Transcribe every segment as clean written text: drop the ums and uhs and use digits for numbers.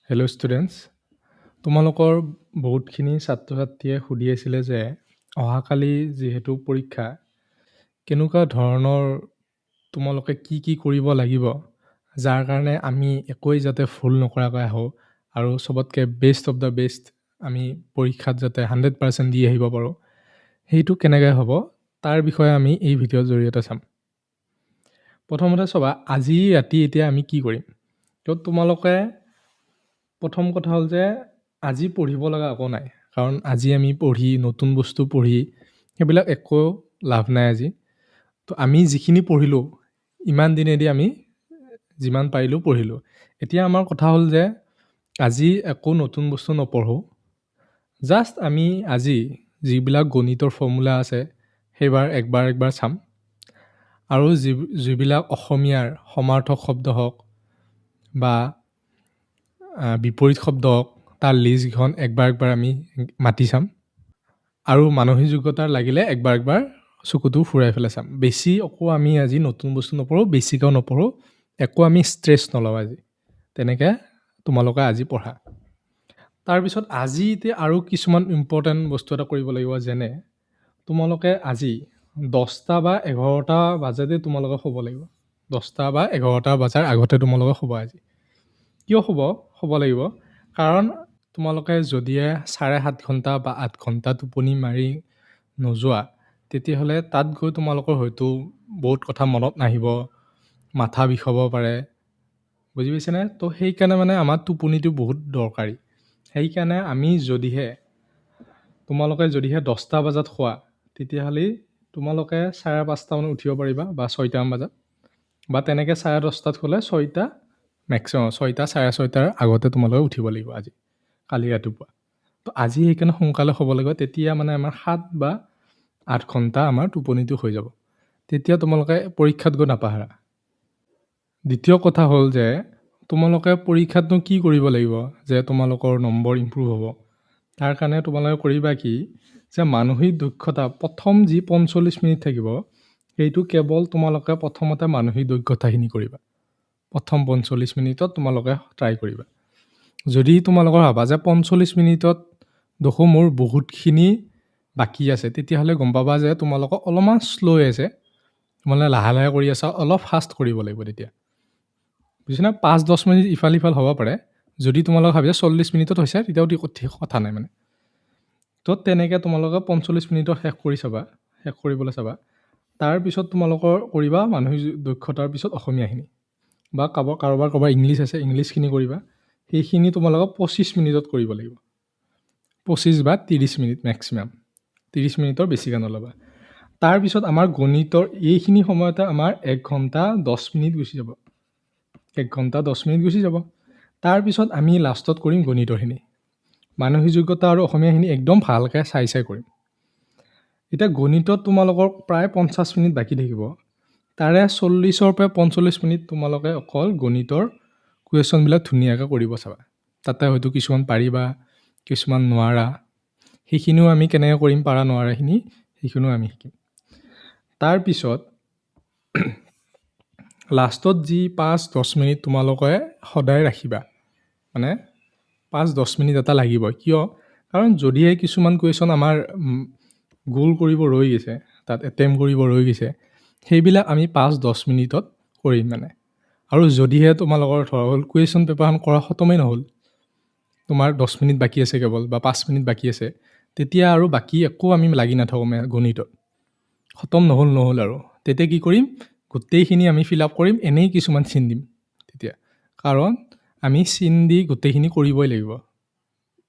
Hello' students, তোমালোকৰ বহুতখিনি ছাত্ৰ ছাত্ৰীয়ে সুধি আছিলে যে অহাকালি যিহেতু পৰীক্ষা, কেনেকুৱা ধৰণৰ তোমালোকে কি কৰিব লাগিব, যাৰ কাৰণে আমি একোৱেই যাতে ভুল নকৰাকৈ আহোঁ আৰু চবতকৈ বেষ্ট অফ দ্য বেষ্ট আমি পৰীক্ষাত যাতে 100% দি আহিব পাৰোঁ, সেইটো কেনেকৈ হ'ব তাৰ বিষয়ে আমি এই ভিডিঅ'ৰ জৰিয়তে চাম। প্ৰথমতে চাবা, আজি ৰাতি এতিয়া আমি কি কৰিম। তো তোমালোকে প্ৰথম কথা হ'ল যে আজি পঢ়িব লগা একো নাই, কাৰণ আজি আমি পঢ়ি নতুন বস্তু পঢ়ি সেইবিলাক একো লাভ নাই আজি। তো আমি যিখিনি পঢ়িলোঁ ইমান দিনেদি আমি যিমান পাৰিলোঁ পঢ়িলোঁ। এতিয়া আমাৰ কথা হ'ল যে আজি একো নতুন বস্তু নপঢ়োঁ, জাষ্ট আমি আজি যিবিলাক গণিতৰ ফৰ্মুলা আছে সেইবাৰ একবাৰ চাম, আৰু যিবিলাক অসমীয়াৰ সমাৰ্থক শব্দ হওক বা বিপৰীত শব্দ হওক তাৰ লিষ্টকেইখন একবাৰ আমি মাতি চাম, আৰু মানসিক যোগ্যতাৰ লাগিলে একবাৰ চকুটো ফুৰাই পেলাই চাম। বেছি একো আমি আজি নতুন বস্তু নপঢ়োঁ, বেছিকেও নপঢ়োঁ, একো আমি ষ্ট্ৰেছ নলওঁ আজি। তেনেকৈ তোমালোকে আজি পঢ়া। তাৰপিছত আজি এতিয়া আৰু কিছুমান ইম্পৰ্টেণ্ট বস্তু এটা কৰিব লাগিব, যেনে তোমালোকে আজি 10টা বা 11টা বজাতে তোমালোকে শুব লাগিব। 10টা বা 11টা বজাৰ আগতে তোমালোকে শুব আজি। কিয় শুব লাগিব? কাৰণ তোমালোকে যদিহে 7.5 ঘণ্টা বা 8 ঘণ্টা টোপনি মাৰি নোযোৱা, তেতিয়াহ'লে তাত গৈ তোমালোকৰ হয়তো বহুত কথা মনত নাহিব, মাথা বিষাব পাৰে, বুজি পাইছেনে? তো সেইকাৰণে আমাৰ টোপনিটো বহুত দৰকাৰী। সেইকাৰণে আমি তোমালোকে যদিহে 10টা বজাত শুৱা, তেতিয়াহ'লে তোমালোকে 5:30 মানত উঠিব পাৰিবা, বা 6টামান বজাত, বা তেনেকৈ 10:30 শুলে 6টা মেক্সিমাম 6টা 6:30টাৰ আগতে তোমালোকে উঠিব লাগিব আজি, কালি ৰাতিপুৱা। তো আজি সেইকাৰণে সোনকালে শুব লাগিব, তেতিয়া আমাৰ 7 বা 8 ঘণ্টা আমাৰ টোপনিটো হৈ যাব। তেতিয়া তোমালোকে পৰীক্ষাত গৈ নাপাহৰা। দ্বিতীয় কথা হ'ল যে তোমালোকে পৰীক্ষাতনো কি কৰিব লাগিব যে তোমালোকৰ নম্বৰ ইম্প্ৰুভ হ'ব। তাৰ কাৰণে তোমালোকে কৰিবা কি, যে মানসিক দক্ষতা প্ৰথম যি 45 মিনিট থাকিব, সেইটো কেৱল তোমালোকে প্ৰথমতে মানসিক দক্ষতাখিনি কৰিবা। প্ৰথম 45 মিনিটত তোমালোকে ট্ৰাই কৰিবা। যদি তোমালোকৰ ভাবা যে 45 মিনিটত দেখোঁ মোৰ বহুতখিনি বাকী আছে, তেতিয়াহ'লে গম পাবা যে তোমালোকক অলপমান শ্ল' হৈ আছে, তোমালোকে লাহে কৰি আছা, অলপ ফাষ্ট কৰিব লাগিব তেতিয়া। বুজিছেনে? 5-10 মিনিট ইফাল সিফাল হ'ব পাৰে। যদি তোমালোকে ভাবে 40 মিনিটত হৈছে, তেতিয়াও ঠিক কথা নাই তো তেনেকৈ তোমালোকে 45 মিনিটত শেষ কৰিবলৈ চাবা। তাৰপিছত তোমালোকৰ কৰিবা মানসিক দক্ষতাৰ পিছত অসমীয়াখিনি, বা কাৰোবাৰ ইংলিছ আছে, ইংলিছখিনি কৰিবা। সেইখিনি তোমালোকক 25 মিনিটত কৰিব লাগিব। 25 বা 30 মিনিট মেক্সিমাম, 30 মিনিটৰ বেছিকৈ নল'বা। তাৰপিছত আমাৰ গণিতৰ এইখিনি সময়তে আমাৰ 1 ঘণ্টা 10 মিনিট গুচি যাব। 1 ঘণ্টা 10 মিনিট গুচি যাব। তাৰপিছত আমি লাষ্টত কৰিম গণিতৰখিনি, মানসিক যোগ্যতা আৰু অসমীয়াখিনি একদম ভালকৈ চাই কৰিম। এতিয়া গণিতত তোমালোকৰ প্ৰায় 50 মিনিট বাকী থাকিব। তাৰে 40-ৰ পৰা 45 মিনিট তোমালোকে অকল গণিতৰ কুৱেশ্যনবিলাক ধুনীয়াকৈ কৰিব চাবা। তাতে হয়তো কিছুমান পাৰিবা, কিছুমান নোৱাৰা। সেইখিনিও আমি কেনেকৈ কৰিম, পাৰা নোৱাৰাখিনি সেইখিনিও আমি শিকিম। তাৰপিছত লাষ্টত যি 5-10 মিনিট তোমালোকে সদায় ৰাখিবা, 5-10 মিনিট এটা লাগিব। কিয়? কাৰণ যদিহে কিছুমান কুৱেশ্যন আমাৰ গোল কৰিব ৰৈ গৈছে, তাত এটেম্প কৰিব ৰৈ গৈছে, সেইবিলাক আমি 5-10 মিনিটত কৰিম আৰু যদিহে তোমালোকৰ ধৰা হ'ল কুৱেশ্যন পেপাৰখন কৰা খতমেই নহ'ল, তোমাৰ 10 মিনিট বাকী আছে কেৱল, বা 5 মিনিট বাকী আছে, তেতিয়া আৰু বাকী একো আমি লাগি নাথাকোঁ গণিতত, খতম নহ'ল আৰু। তেতিয়া কি কৰিম, গোটেইখিনি আমি ফিল আপ কৰিম, এনেই কিছুমান চিন দিম তেতিয়া, কাৰণ আমি চিন দি গোটেইখিনি কৰিবই লাগিব,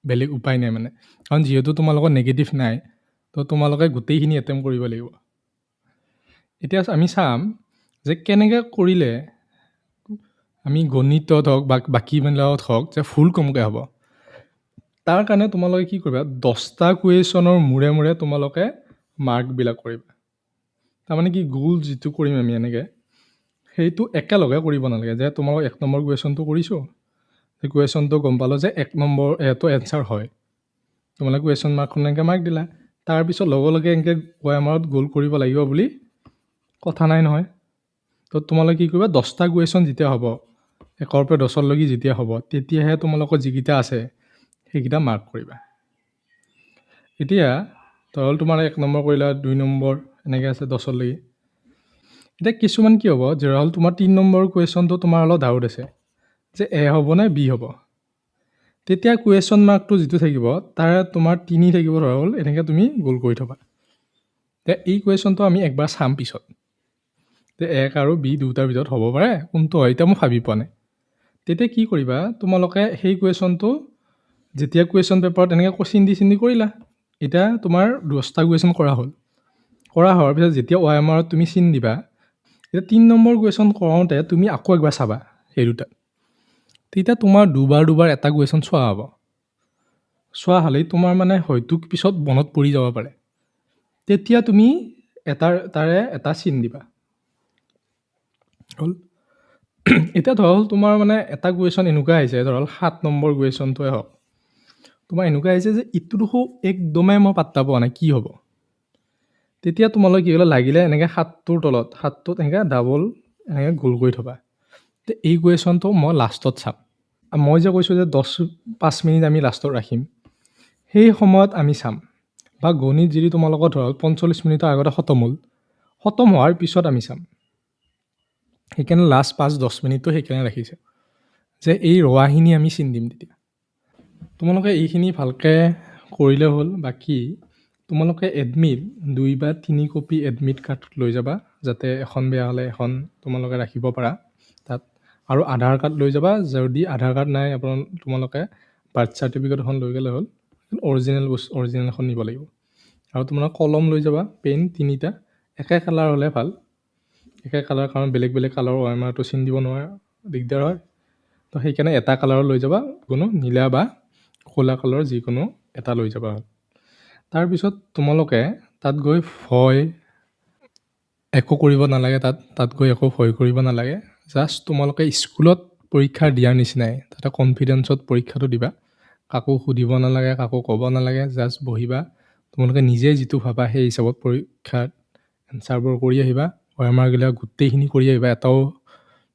বেলেগ উপায় নাই কাৰণ যিহেতু তোমালোকৰ নেগেটিভ নাই, তো তোমালোকে গোটেইখিনি এটেম্প কৰিব লাগিব। এতিয়া আমি চাম যে কেনেকৈ কৰিলে আমি গণিতত হওক বা বাকীবিলাকত হওক যে ভুল কমকৈ হ'ব। তাৰ কাৰণে তোমালোকে কি কৰিবা, 10টা কুৱেশ্যনৰ মূৰে তোমালোকে মাৰ্কবিলাক কৰিবা। তাৰমানে কি, গোল যিটো কৰিম আমি এনেকৈ, সেইটো একেলগে কৰিব নালাগে। যে তোমালোক 1 নম্বৰ কুৱেশ্যনটো কৰিছোঁ, সেই কুৱেশ্যনটো গম পালোঁ যে 1 নম্বৰ এইটো এনচাৰ হয়, তোমালোকে কুৱেশ্যন মাৰ্কখন এনেকৈ মাৰ্ক দিলা। তাৰপিছত লগে এনেকৈ OMR গোল কৰিব লাগিব বুলি কথা নাই নহয়। তো তোমালোকে কি কৰিবা, 10টা কুৱেশ্যন যেতিয়া হ'ব, 1ৰ পৰা 10লৈকে যেতিয়া হ'ব তেতিয়াহে তোমালোকৰ যিকেইটা আছে সেইকেইটা মাৰ্ক কৰিবা। এতিয়া ধৰল তোমাৰ 1 নম্বৰ কৰিলা, 2 নম্বৰ এনেকৈ আছে 10লৈকে। এতিয়া কিছুমান কি হ'ব, ধৰল তোমাৰ 3 নম্বৰ কুৱেশ্যনটো তোমাৰ অলপ ডাউট আছে যে এ হ'ব নে বি হ'ব। তেতিয়া কুৱেশ্যন মাৰ্কটো যিটো থাকিব তাৰে তোমাৰ 3 থাকিব, ধৰল এনেকৈ তুমি গোল কৰি থবা। এতিয়া এই কুৱেশ্যনটো আমি একবাৰ চাম পিছত যে 1 আৰু বি দুটাৰ ভিতৰত হ'ব পাৰে, কোনটো হয় এতিয়া মই ভাবি পোৱা নাই। তেতিয়া কি কৰিবা, তোমালোকে সেই কুৱেশ্যনটো যেতিয়া কুৱেশ্যন পেপাৰত এনেকৈ চিন্দি কৰিলা, এতিয়া তোমাৰ 10টা কুৱেশ্যন কৰা হ'ল। কৰা হোৱাৰ পিছত যেতিয়া OMR তুমি চিন দিবা, এতিয়া 3 নম্বৰ কুৱেশ্যন কৰোঁতে তুমি আকৌ একবাৰ চাবা সেই দুটাত। তেতিয়া তোমাৰ দুবাৰ এটা কুৱেশ্যন চোৱা হ'ব। চোৱা হ'লেই তোমাৰ মানে হয়তো পিছত মনত পৰি যাব পাৰে। তেতিয়া তুমি তাৰে এটা চিন দিবা। হ'ল। এতিয়া ধৰল তোমাৰ মানে এটা কুৱেশ্যন এনেকুৱা আহিছে, ধৰল 7 নম্বৰ কুৱেশ্যনটোৱে হওক, তোমাৰ এনেকুৱা আহিছে যে ইটো দেখোন একদমেই মই পাত্তা পোৱা নাই কি হ'ব। তেতিয়া তোমালোকে কি হ'লে লাগিলে এনেকৈ 7টোৰ তলত 7টোত এনেকৈ ডাবল এনেকৈ গোল কৰি থবা। এই কুৱেশ্যনটো মই লাষ্টত চাম। মই যে কৈছোঁ যে 5 মিনিট আমি লাষ্টত ৰাখিম, সেই সময়ত আমি চাম। বা গণিত যদি তোমালোকৰ ধৰক 45 মিনিটৰ আগতে খতম হ'ল, খতম হোৱাৰ পিছত আমি চাম। সেইকাৰণে লাষ্ট 5-10 মিনিটটো সেইকাৰণে ৰাখিছে যে এই ৰোৱাখিনি আমি চিন দিম। তেতিয়া তোমালোকে এইখিনি ভালকৈ কৰিলে হ'ল। বাকী তোমালোকে এডমিট 2 বা 3 কপি এডমিট কাৰ্ড লৈ যাবা, যাতে এখন বেয়া হ'লে এখন তোমালোকে ৰাখিব পাৰা তাত। আৰু আধাৰ কাৰ্ড লৈ যাবা, যদি আধাৰ কাৰ্ড নাই তোমালোকে বাৰ্থ চাৰ্টিফিকেট এখন লৈ গ'লে হ'ল। অৰিজিনেল এখন নিব লাগিব। আৰু তোমালোকে কলম লৈ যাবা, পেন 3টা, একে কালাৰ হ'লে ভাল। একে কালাৰ, কাৰণ বেলেগ বেলেগ কালাৰৰ OMRটো চিন দিব নোৱাৰে, দিগদাৰ হয়। তো সেইকাৰণে এটা কালাৰৰ লৈ যাবা, কোনো নীলা বা ক'লা কালাৰৰ যিকোনো এটা লৈ যাবা। তাৰপিছত তোমালোকে তাত গৈ ভয় একো কৰিব নালাগে। তাত গৈ একো ভয় কৰিব নালাগে। জাষ্ট তোমালোকে স্কুলত পৰীক্ষা দিয়াৰ নিচিনাই তাতে কনফিডেঞ্চত পৰীক্ষাটো দিবা। কাকো সুধিব নালাগে, কাকো ক'ব নালাগে, জাষ্ট বহিবা। তোমালোকে নিজে যিটো ভাবা সেই হিচাপত পৰীক্ষাত এনচাৰবোৰ কৰি আহিবা। OMRবিলাক গোটেইখিনি কৰি আহিবা, এটাও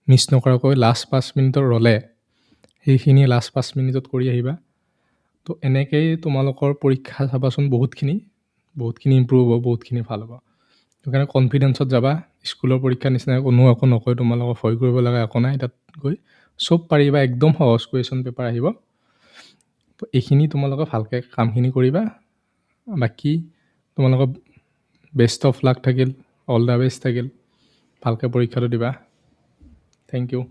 মিছ নকৰাকৈ। লাষ্ট 5 মিনিটৰ ৰ'লে সেইখিনি লাষ্ট 5 মিনিটত কৰি আহিবা। তো এনেকৈয়ে তোমালোকৰ পৰীক্ষা চাবাচোন বহুতখিনি ইম্প্ৰুভ হ'ব, বহুতখিনি ভাল হ'ব। সেইকাৰণে কনফিডেঞ্চত যাবা। স্কুলৰ পৰীক্ষাৰ নিচিনাই কোনো একো নকয়, তোমালোকৰ ভয় কৰিব লগা একো নাই। তাত গৈ চব পাৰিবা, একদম সহজ কুৱেশ্যন পেপাৰ আহিব। তো এইখিনি তোমালোকে ভালকৈ কামখিনি কৰিবা। বাকী তোমালোকৰ বেষ্ট অফ লাক থাকিল, অল দ্য বেষ্ট থাকিল। ভালকৈ পৰীক্ষাটো দিবা। Thank U.